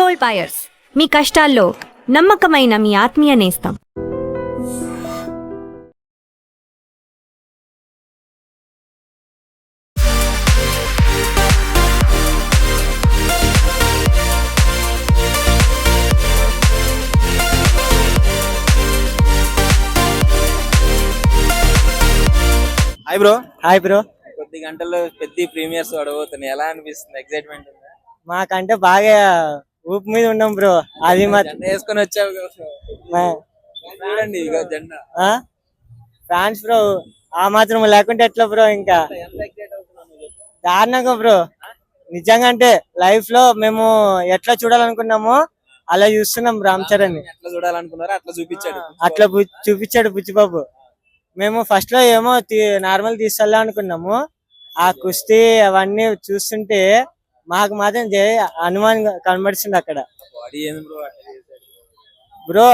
Gold buyers, మీ కష్టాల్లో నమ్మకమైన మీ ఆత్మీయ నేస్తం. Hi bro. Hi bro. కొద్ది గంటల్లో పెద్ద ప్రీమియర్స్ పడబోతున్నాయి, ఎలా అనిపిస్తుంది? ఎక్సైట్మెంట్ ఉందా? మాకంటే బాగా ఊపు మీద ఉన్నాం బ్రో. అది జెండా వేసుకొని వచ్చావు చూడండి, ఇక జెండా. ఫ్యాన్స్ బ్రో, ఆ మాత్రం లేకుంటే ఎట్లా బ్రో? ఇంకా ఎంత ఎక్సైట్ అవుతున్నాను చెప్పు. దారుణంగా బ్రో. నిజంగా అంటే లైఫ్ లో మేము ఎట్లా చూడాలనుకున్నామో అలా చూస్తున్నాం రామ్ చరణ్. ఎట్లా చూడాలనుకున్నారో అట్లా చూపించాడు. అట్లా చూపించాడు బుచ్చిబాబు. మేము ఫస్ట్ లో ఏమో నార్మల్ తీసుకోవాలా అనుకున్నాము. ఆ కుస్తీ అవన్నీ చూస్తుంటే మాకు మాత్రం హనుమాన్ కనబడుతుంది అక్కడ. బాడీ ఏంది బ్రో అట్లా చేశాడు? బ్రో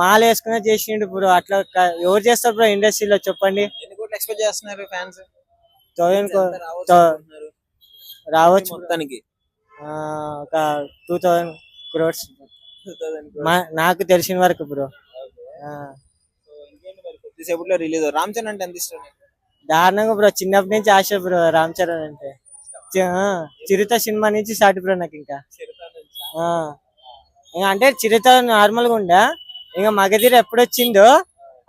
మాల వేసుకునే చేసిండు బ్రో. అట్లా ఎవరు చేస్తారు బ్రో ఇండస్ట్రీలో చెప్పండి? ఎన్ని కోట్లు ఎక్స్పెక్ట్ చేస్తున్నారు ఫ్యాన్స్? 1000 రావచ్చు మొత్తానికి. ఒక 2000 crores నాకు తెలిసిన వరకు బ్రో. కొద్దిసేపట్లో రిలీజ్. రామ్ చరణ్ అంటే ఎంత ఇష్టం? దారుణంగా బ్రో, చిన్నప్పటి నుంచి ఆశ బ్రో రామ్ చరణ్ అంటే. చిరుత సినిమా నుంచి స్టార్ట్ బ్రో నాకు. ఇంకా అంటే చిరుత నార్మల్ గా ఉండా, ఇంకా మగధీర ఎప్పుడొచ్చిందో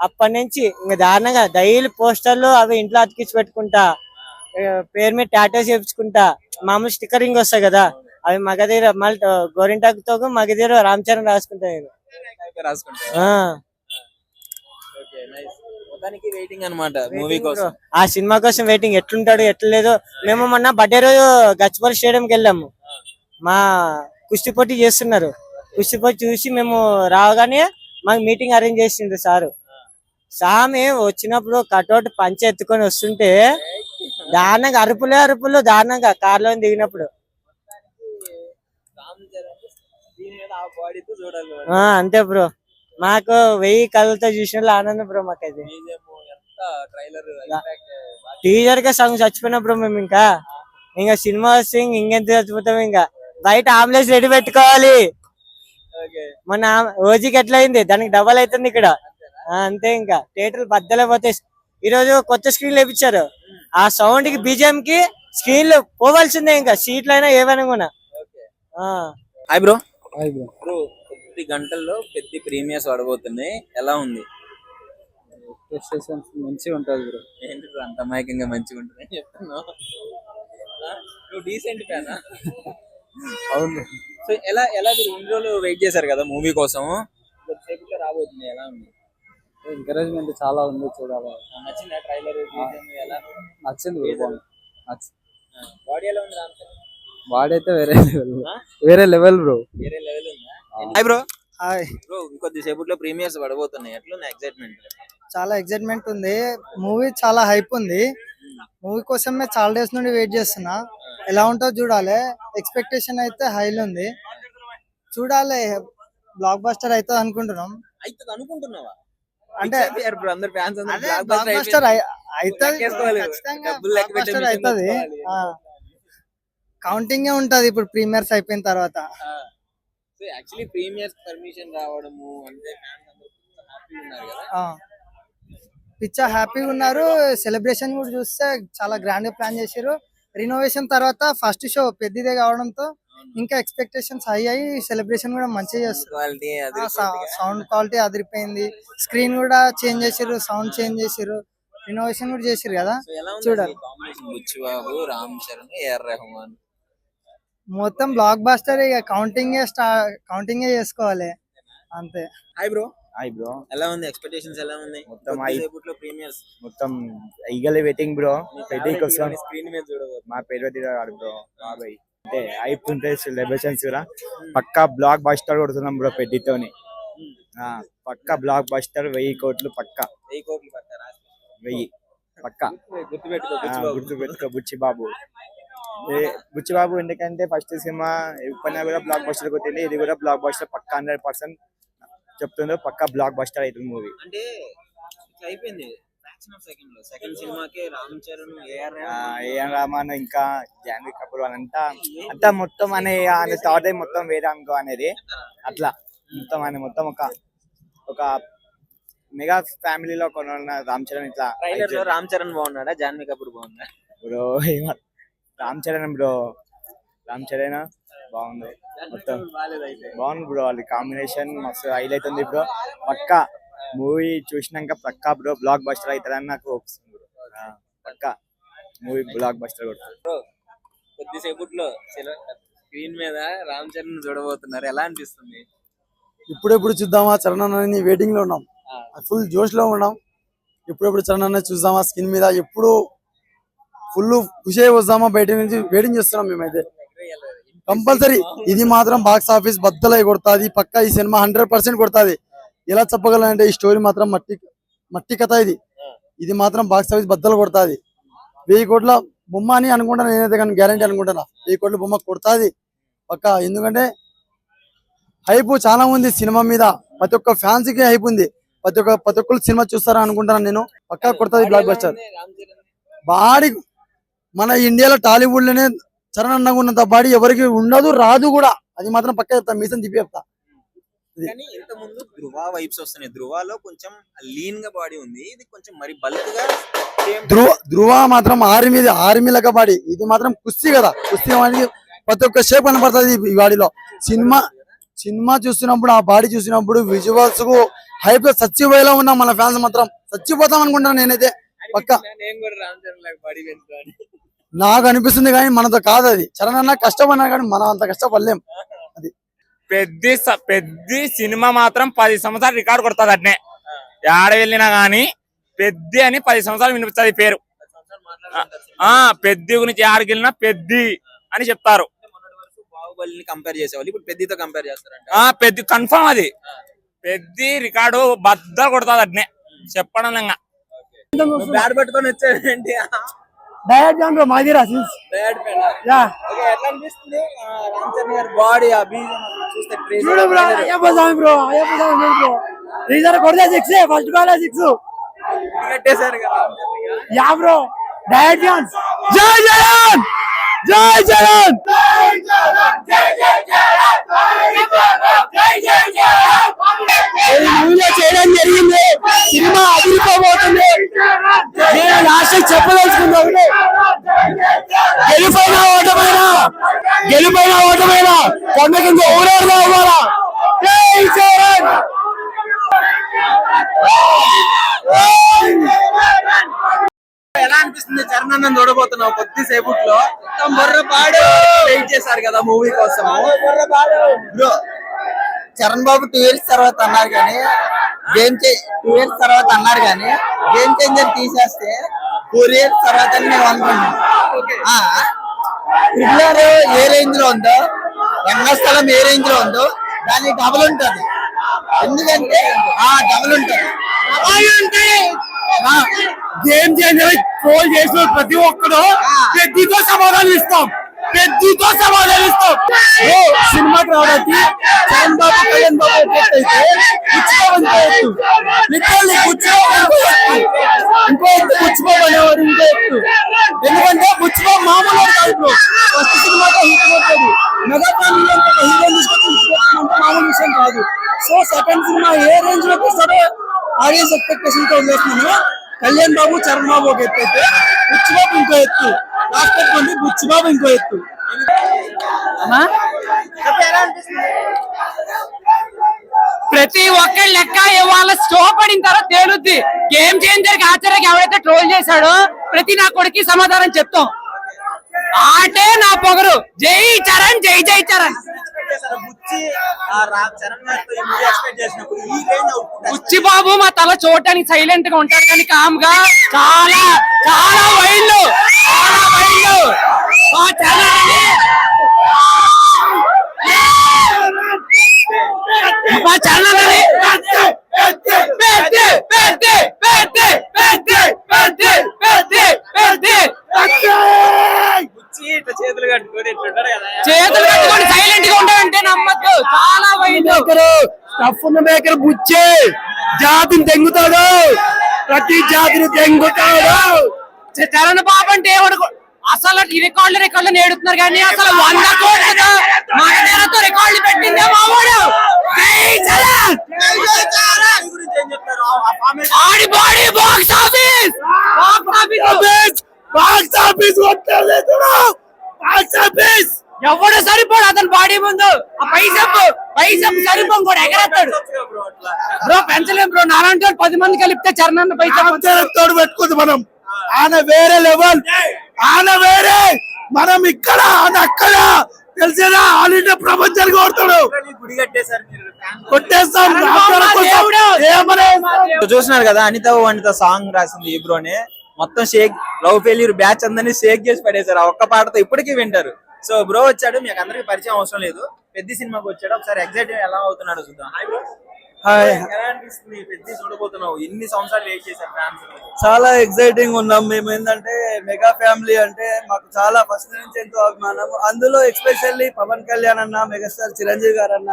అప్పటి నుంచి ఇంకా దారుణంగా డైలీ పోస్టర్లు అవి ఇంట్లో అతికించి పెట్టుకుంటా, పేరు మీద టాటోస్ చేపించుకుంటా. మామూలు స్టిక్కరింగ్ వస్తాయి కదా, అవి మగధీర మళ్ళీ గోరింటాకుతో మగధీర రామ్ చరణ్ రాసుకుంటా నేను. వెయిటింగ్ అన్నమాట మూవీ కోసం. ఆ సినిమా కోసం వెయిటింగ్. ఎట్లుంటాడు ఎట్లా లేదో. మేము మొన్న బర్త్డే రోజు గచ్చిబౌలి స్టేడియంకి వెళ్ళాము. మా కుస్తీ పోటీ చేస్తున్నారు. కుస్తీ పోటీ చూసి మేము రాగానే మాకు మీటింగ్ అరేంజ్ చేసిండ్రు సారు. సామి వచ్చినప్పుడు కటౌట్ పంచ ఎత్తుకొని వస్తుంటే దారుణంగా అరుపులు దారుణంగా కార్లో దిగినప్పుడు. అంతే బ్రో. మాకు 1000 కళ్ళతో చూసిన ఆనందం బ్రో. మాకైతే టీజర్ గా సాంగ్ చచ్చిపోయినా బ్రో మేము. ఇంకా సినిమా వస్తే ఇంకెంత చచ్చిపోతాం. ఇంకా బయట ఆంబులెన్స్ రెడీ పెట్టుకోవాలి. మన ఓజీకి ఎట్లా అయింది, దానికి డబల్ అవుతుంది ఇక్కడ. అంతే. ఇంకా థియేటర్లు బద్దలైపోతాయి. ఈరోజు కొత్త స్క్రీన్లు వేపించారు. ఆ సౌండ్ కి బీజిఎం కి స్క్రీన్లు పోవాల్సిందే. ఇంకా సీట్లు అయినా ఏవైనా కూడా. Hi bro. బ్రో, కొద్ది గంటల్లో పెద్ద ప్రీమియర్స్ పడబోతున్నాయి, ఎలా ఉంది? మంచిగా ఉంటుంది బ్రో. ఏంటి బ్రో అంత అమాయకంగా మంచిగా ఉంటుంది చెప్తున్నావు? నువ్వు డీసెంట్ ఫ్యానా? అవును. సో ఎలా మీరు ఇన్ని రోజులు వెయిట్ చేశారు కదా మూవీ కోసం, కొద్దిసేపులో రాబోతుంది, ఎలా ఉంది? ఎంకరేజ్మెంట్ చాలా ఉంది, చూడాలి. నచ్చిందా ట్రైలర్? ఎలా నచ్చింది. బాడీ ఎలా ఉంది రామ్ చరణ్? వాడైతే వేరే లెవెల్ బ్రో. వేరే లెవెల్ ఉందా? Hi bro. హాయ్ బ్రో, కొద్దిసేపుట్లో ప్రీమియర్స్ పడబోతున్నాయి, ఎట్లుంది ఎక్సైట్మెంట్? చాలా ఎక్సైట్మెంట్ ఉంది. మూవీ చాలా హైప్ ఉంది. మూవీ కోసమే చాలా డేస్ నుండి వెయిట్ చేస్తున్నా. ఎలా ఉంటుందో చూడాలి. ఎక్స్పెక్టేషన్ అయితే హైలో ఉంది. చూడాలి. బ్లాక్ బస్టర్ అవుతుంది అనుకుంటున్నాం. అయితే అనుకుంటున్నావా? అంటే అందరు ఫ్యాన్స్ బ్లాక్ బస్టర్ అవుతుంది. కౌంటింగ్ ఉంటది ఇప్పుడు ప్రీమియర్స్ అయిపోయిన తర్వాత. యాక్చువల్లీ ప్రీమియర్స్ పర్మిషన్ రావడము అంటే ఫ్యాన్స్ అందరూ హ్యాపీ ఉన్నారు కదా. పిచ్చా హ్యాపీగా ఉన్నారు. సెలబ్రేషన్ కూడా చూస్తే చాలా గ్రాండ్ గా ప్లాన్ చేశారు. రినోవేషన్ తర్వాత ఫస్ట్ షో పెద్దదే కావడంతో ఇంకా ఎక్స్పెక్టేషన్స్ హై అయ్యి సెలబ్రేషన్ కూడా మంచిగా చేస్తారు. సౌండ్ క్వాలిటీ అదిరిపోయింది. స్క్రీన్ కూడా చేంజ్ చేసారు, సౌండ్ చేంజ్ చేసారు, రినోవేషన్ కూడా చేసారు కదా. చూడాలి. బుచ్చిబాబు, రామ్ చరణ్, ఏఆర్ రెహమాన్ మొత్తం బ్లాక్ బస్టర్. ఇక కౌంటింగే చేసుకోవాలి అంతే. Hi bro. Hi bro. ఎలా ఉంది? ఎక్స్పెక్టేషన్స్ ఎలా ఉంది? ప్రీమియర్స్ మొత్తం ఈగల్ వెయిటింగ్ బ్రో. పెద్ద కోసం స్క్రీన్ మీద చూడవచ్చు. మా పేరు బ్రో. బాబాయ్ అంటే హైప్ ఉంటాయి సెలబ్రేషన్స్ కూడా. పక్కా బ్లాక్ బస్టర్ కొడుతున్నాం బ్రో పెద్దతోని. పక్కా బ్లాక్ బస్టర్. 1000 కోట్లు పక్కా. 1000 కోట్లు పట్టారా? 1000 పక్కా. గుర్తుపెట్టుకో బుచ్చిబాబు. బుచ్చిబాబు ఎందుకంటే ఫస్ట్ సినిమా ఎప్పుడైనా కూడా బ్లాక్ బస్టర్ కొట్టింది. ఇది కూడా బ్లాక్ బస్టర్ పక్కా 100% చెప్తుందో. పక్కా బ్లాక్ బస్టర్ అవుతుంది మూవీ. అంటే అయిపోయింది. సెకండ్ సినిమాకి రామ్ చరణ్ ఏఆర్ ఏఎన్ రామన్ ఇంకా జాన్వీ కపూర్ అంతా అంతా మొత్తం అనే థాట్ మొత్తం వేరే అనుకో అనేది అట్లా మొత్తం ఆయన మొత్తం ఒక మెగా ఫ్యామిలీలో కొన్న రామ్ చరణ్ ఇట్లా ట్రైలర్ లో రామ్ చరణ్ బాగున్నాడా జాన్వీ కపూర్ బాగుందా? బ్రో రామ్ చరణ్ బాగుంది మొత్తం బాగుంది బ్రో. వాళ్ళ కాంబినేషన్ మస్తు హైలైట్ ఉంది బ్రో. పక్కా మూవీ చూసినాక పక్కా బ్రో బ్లాక్ బస్టర్ అవుతుందని నాకు వస్తుంది బ్రో. పక్కా మూవీ బ్లాక్ బస్టర్ కొడుతుంది. కొద్దిసేపట్లో స్క్రీన్ మీద రామ్ చరణ్ చూడబోతున్నారు, ఎలా అనిపిస్తుంది? ఇప్పుడెప్పుడు చూద్దామా చరణ్ అన్నని వెయిటింగ్ లో ఉన్నాం, ఫుల్ జోష్ లో ఉన్నాం. ఇప్పుడెప్పుడు చరణ్ అన్న చూద్దామా స్క్రీన్ మీద, ఎప్పుడు ఫుల్ ఖుషి అయి వస్తామా బయట నుంచి వెయిటింగ్ చేస్తున్నాం మేమైతే. కంపల్సరీ ఇది మాత్రం బాక్స్ ఆఫీస్ బద్దలై కొడుతుంది పక్కా. ఈ సినిమా 100% కొడుతుంది. ఎలా చెప్పగలంటే ఈ స్టోరీ మాత్రం మట్టి కథ. ఇది మాత్రం బాక్స్ ఆఫీస్ బద్దలు కొడుతుంది. 1000 కోట్ల బొమ్మ అని అనుకుంటాను నేనైతే, కానీ గ్యారంటీ అనుకుంటున్నా 1000 కోట్ల బొమ్మ కొడుతుంది పక్కా. ఎందుకంటే హైప్ చాలా ఉంది సినిమా మీద, ప్రతి ఒక్క ఫ్యాన్స్ కి హైప్ ఉంది. ప్రతి ఒక్కరు సినిమా చూస్తారా అనుకుంటాను నేను. పక్కా కొడుతుంది బ్లాక్ బస్టర్. బాడీ మన ఇండియాలో టాలీవుడ్ లోనే చరణ్ అన్నగా ఉన్నంత బాడీ ఎవరికి ఉండదు, రాదు కూడా. అది మాత్రం పక్కా చెప్తా, మీసం తిప్పి చెప్తా. కానీ ఇంత ముందు ధృవ వైబ్స్ వస్తున్నాయి. ధృవలో కొంచెం లీన్ గా బాడీ ఉంది, ఇది కొంచెం మరి బల్క్ గా. ధృవ మాత్రం ఆర్మీ లెక్క బాడీ. ఇది మాత్రం కుస్తీ కదా, కుస్తీ వాడికి ప్రతి ఒక్క షేప్ కనపడుతుంది ఈ బాడీలో. సినిమా చూస్తున్నప్పుడు, ఆ బాడీ చూసినప్పుడు విజువల్స్ కు హైప్ లో చచ్చిపోయేలా ఉన్నాం మన ఫ్యాన్స్. మాత్రం చచ్చిపోతాం అనుకుంటాను నేనైతే పక్కా. నాకు అనిపిస్తుంది కానీ మనతో కాదు అది. చరణ్ అన్న కష్టపడినా కానీ మనం అంత కష్టపడలేం. అది పెద్ద సినిమా మాత్రం 10 సంవత్సరాలు రికార్డు కొడుతుంది. అట్నే ఏడ వెళ్ళినా గానీ పెద్ద అని 10 సంవత్సరాలు వినిపిస్తుంది పేరు. పెద్ద గురించి ఆడికి వెళ్ళినా పెద్ద అని చెప్తారు. బాహుబలిని కంపేర్ చేసేవాళ్ళు, ఇప్పుడు పెద్దతో కంపేర్ చేస్తారంట. పెద్ద కన్ఫర్మ్ అది. పెద్ద రికార్డు బద్ద కొడుతుంది అట్నే చెప్పడం. బ్యాట్ పట్టుకొని వచ్చాడండి. డైరెక్ట్ జాన్ మాదిరా బ్యాట్ పైన ఎట్లా అనిపిస్తుంది రామ్ చరణ్ గారి బాడీ? ఆ బీజం చూస్తే కొడితే 6 ఫస్ట్ బాల్ 6 కట్టేశారు కదా రామ్ చరణ్ గారు. యా బ్రో డైరెక్ట్ జాన్. జై జగన్, జై జగన్, చేయడం జరిగింది. సినిమా అదిరిపోబోతుంది. నేను లాస్ట్ చెప్పదలుచుకున్నాను, గెలుపైనా ఓటమైనా కొండ కింద ఊరేరుగా ఇవ్వాలా. జై జగన్. ఎలా అనిపిస్తుంది చరణ్ అన్న చూడబోతున్నావు కొద్దిసేపట్లో? బొర్రపాడు వెయిట్ చేశారు కదా మూవీ కోసం. బ్రో చరణ్ బాబు 2 years తర్వాత అన్నారు కానీ గేమ్ చేంజర్ తీసేస్తే 4 years తర్వాత నేను అనుకున్నాను. ట్రిపులర్ ఏ రేంజ్ లో ఉందో, రంగస్థలం ఏ రేంజ్ లో ఉందో దానికి డబుల్ ఉంటది. ఎందుకంటే డబుల్ ఉంటది. గేమ్ చేంజర్ ట్రోల్ చేసిన ప్రతి ఒక్కరు పెద్దతో సమాధానం ఇస్తాం. సినిమాకి రావడానికి చరణ్ బాబు కళ్యాణ్ బాబు అయితే ఇంకో పుచ్చుకోమనేవాడు ఇంకో ఎత్తు. ఎందుకంటే పుచ్చుకో మామూలు కాదు. ఫస్ట్ సినిమాతో హిట్ కొట్టేది, మెగా ఫ్యామిలీ అంత హీరో తీసుకొచ్చి మామూలు విషయం కాదు. సో సెకండ్ సినిమా ఏ రేంజ్ లో తీస్తారో ఆడియన్స్ ఎక్స్పెక్టేషన్ తో వదిలేస్తున్నాను. కళ్యాణ్ బాబు చరణ్ బాబు ఒక ఎత్తు అయితే బుచ్చిబాబు ఇంకో ఎత్తు, లాస్ట్ పెట్టుకోండి బుచ్చిబాబు ఇంకో ఎత్తు. ప్రతి ఒక్కరి లెక్క ఇవాళ స్టో పడిన తర్వాత తేలుద్ది. గేమ్ చేంజర్ కి ఆచార్యకి ఎవరైతే ట్రోల్ చేశాడో ప్రతి నా కొడుకు సమాధానం చెప్తాం. ఆటే నా పొగరు. జై చరణ్, జై జై చరణ్. బుచ్చి బాబు మా తల చూడటానికి సైలెంట్ గా ఉంటాడు కానీ కామ్ గా చాలా చాలా వైల్డ్ చేతులు కట్టుకొని సైలెంట్ గా ఉంటాడంటే నమ్మద్దు. చాలా వైల్డ్ స్టఫ్ ఉన్న మేకర్ బుచ్చే జాతిని తెంగుతాడు. ప్రతి జాతిని దెంగుతాడు. చరణ్ బాబు అంటే ఏమనుకో అసలు రికార్డులు నేడుతున్నారు కానీ అసలు 100 కోట్లతో మగధీరతో రికార్డులు పెట్టిందే మావాడు. జై చరణ్. గురించి ఏం చెప్తారు ఆ ఫార్మేట్ ఆడి body box office box office box office ఎవడు సరిపోడు అతని బాడీ ముందు. ఆ పైసప్ సరిపోం కూడా ఎగరేస్తాడు బ్రో అట్లా బ్రో. పెంచలేం బ్రో. నాలాంటి వాళ్ళు 10 మంది కలిపితే చరణ్ పైసప్ తోడు పెట్టుకుంది మనం. ఆయన వేరే లెవెల్, ఆయన వేరే, మనం ఇక్కడ ఆయన అక్కడ. తెలిసేదా ఆల్ ఇండియా ప్రపంచానికి కొడతాడు. గుడి కట్టేశారు మీరు కొట్టేస్తాం. చూస్తున్నారు కదా అనిత వనిత సాంగ్ రాసింది ఈ బ్రోనే. మొత్తం షేక్ లవ్ ఫెయిల్యూర్ బ్యాచ్ అందరినీ షేక్ చేసి పడేశారు ఆ ఒక్క పాటతో. ఇప్పటికీ వింటారు. సో బ్రో వచ్చాడు, మీకు అందరికి పరిచయం అవసరం లేదు. పెద్ద సినిమాకి వచ్చాడు, ఒకసారి ఎగ్జైట్ ఎలా అవుతున్నాడు చూద్దాం. Hi bro. ఎలా అనిపిస్తుంది పెద్ద చూడబోతున్నావు? ఎన్ని సంవత్సరాలు వెయిట్ చేశారు ఫ్యాన్స్? చాలా ఎక్సైటింగ్ ఉన్నాం మేము. ఏంటంటే మెగా ఫ్యామిలీ అంటే మాకు చాలా ఫస్ట్ నుంచి ఎంతో అభిమానం. అందులో ఎస్పెషల్లీ పవన్ కళ్యాణ్ అన్న, మెగాస్టార్ చిరంజీవి గారు అన్న,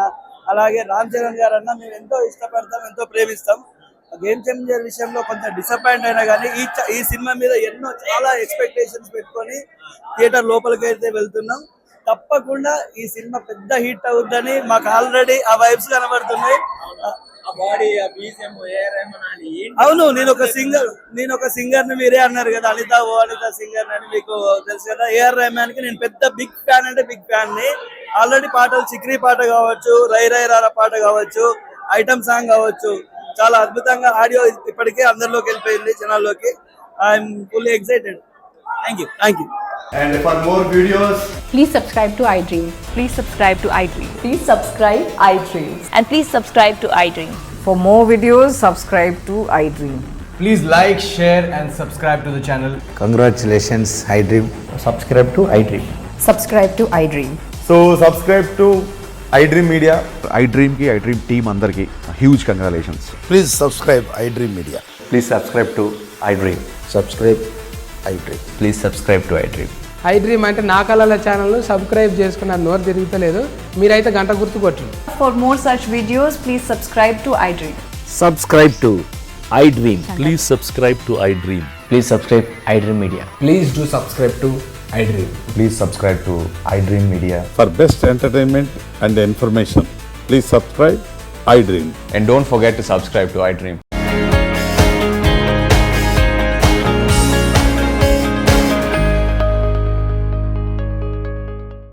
అలాగే రామ్ చరణ్ గారు అన్న మేము ఎంతో ఇష్టపడతాం, ఎంతో ప్రేమిస్తాం. గేమ్ చేంజర్ విషయంలో కొంచెం డిసప్పాయింట్ అయినా కానీ ఈ సినిమా మీద చాలా ఎక్స్పెక్టేషన్స్ పెట్టుకొని థియేటర్ లోపలికి అయితే వెళ్తున్నాం. తప్పకుండా ఈ సినిమా పెద్ద హిట్ అవుతుందని మాకు ఆల్రెడీ ఆ వైబ్స్ కనబడుతున్నాయి. అవును, నేను ఒక సింగర్ ని మీరే అన్నారు కదా, అనిత సింగర్ అని మీకు తెలుసు కదా. ఏఆర్ రెహమాన్ కి నేను పెద్ద బిగ్ ఫ్యాన్, అంటే బిగ్ ఫ్యాన్ ని. ఆల్రెడీ పాటలు చిక్రీ పాట కావచ్చు, రై రై రారా పాట కావచ్చు, ఐటమ్ సాంగ్ కావచ్చు, చాలా అద్భుతంగా ఆడియో ఇప్పటికే అందరిలోకి వెళ్ళిపోయింది జనాల్లోకి. I'm fully excited. Thank you. And for more videos, Please subscribe to iDream. Please subscribe to iDream. Please subscribe iDream. And please subscribe to iDream. For more videos, subscribe to iDream. please like, share and subscribe to the channel. Congratulations, iDream. Subscribe to iDream. Subscribe to iDream. So subscribe to iDream Media. iDream team అందరికి huge congratulations. Please subscribe iDream Media. Please subscribe to iDream. Subscribe iDream. Please subscribe to iDream. iDream అంటే నా కళల channel subscribe చేసుకున్న నోరు తిరుగుతలేదు. మీరైతే గంట గుర్తు కొట్టండి. For more such videos, please subscribe to iDream. Subscribe to iDream. Please subscribe to iDream. Please subscribe iDream Media. Please do subscribe to iDream. Please subscribe to iDream Media. For best entertainment and information, please subscribe iDream. And don't forget to subscribe to iDream.